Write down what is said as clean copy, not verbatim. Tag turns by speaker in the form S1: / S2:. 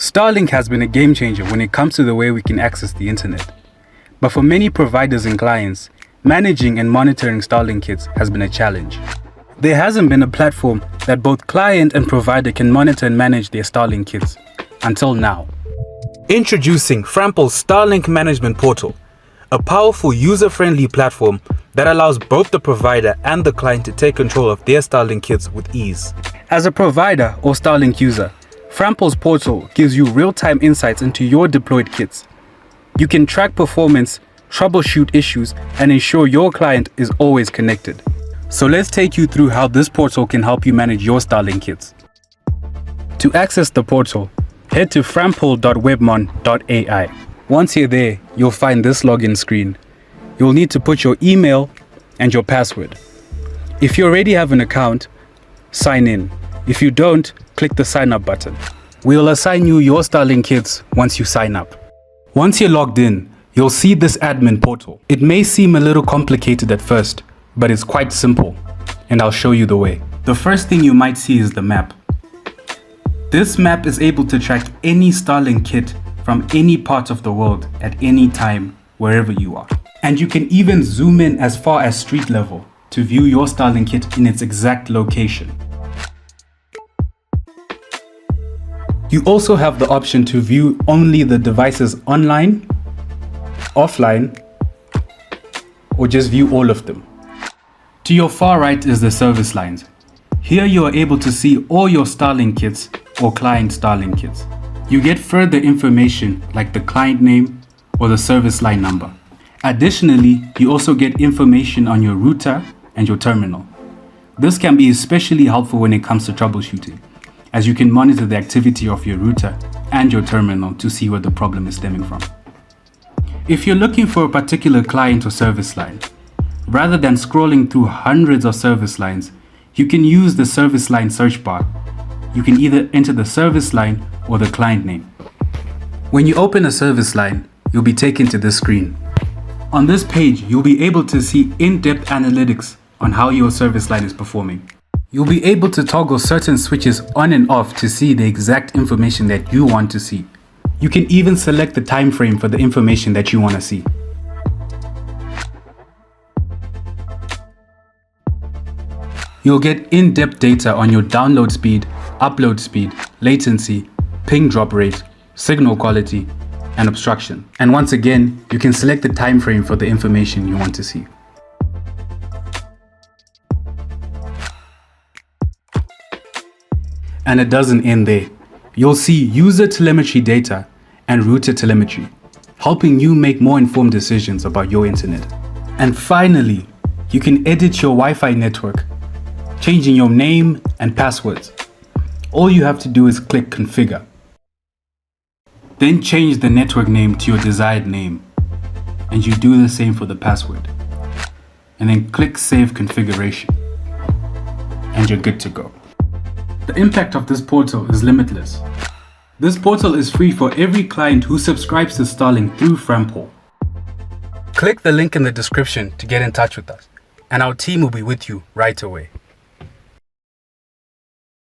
S1: Starlink has been a game changer when it comes to the way we can access the internet. But for many providers and clients, managing and monitoring Starlink kits has been a challenge. There hasn't been a platform that both client and provider can monitor and manage their Starlink kits until now. Introducing Frampol's Starlink Management Portal, a powerful user-friendly platform that allows both the provider and the client to take control of their Starlink kits with ease. As a provider or Starlink user, Frampol's portal gives you real-time insights into your deployed kits. You can track performance, troubleshoot issues, and ensure your client is always connected. So let's take you through how this portal can help you manage your Starlink kits. To access the portal, head to frampol.webmon.ai. Once you're there, you'll find this login screen. You'll need to put your email and your password. If you already have an account, sign in. If you don't, click the sign up button. We'll assign you your Starlink kits once you sign up. Once you're logged in, you'll see this admin portal. It may seem a little complicated at first, but it's quite simple, and I'll show you the way. The first thing you might see is the map. This map is able to track any Starlink kit from any part of the world at any time, wherever you are. And you can even zoom in as far as street level to view your Starlink kit in its exact location. You also have the option to view only the devices online, offline, or just view all of them. To your far right is the service lines. Here you are able to see all your Starlink kits or client Starlink kits. You get further information like the client name or the service line number. Additionally, you also get information on your router and your terminal. This can be especially helpful when it comes to troubleshooting, as you can monitor the activity of your router and your terminal to see where the problem is stemming from. If you're looking for a particular client or service line, rather than scrolling through hundreds of service lines, you can use the service line search bar. You can either enter the service line or the client name. When you open a service line, you'll be taken to this screen. On this page, you'll be able to see in-depth analytics on how your service line is performing. You'll be able to toggle certain switches on and off to see the exact information that you want to see. You can even select the time frame for the information that you want to see. You'll get in-depth data on your download speed, upload speed, latency, ping drop rate, signal quality, and obstruction. And once again, you can select the time frame for the information you want to see. And it doesn't end there. You'll see user telemetry data and router telemetry, helping you make more informed decisions about your internet. And finally, you can edit your Wi-Fi network, changing your name and passwords. All you have to do is click Configure. Then change the network name to your desired name, and you do the same for the password. And then click Save Configuration, and you're good to go. The impact of this portal is limitless. This portal is free for every client who subscribes to Starlink through Frampol. Click the link in the description to get in touch with us, and our team will be with you right away.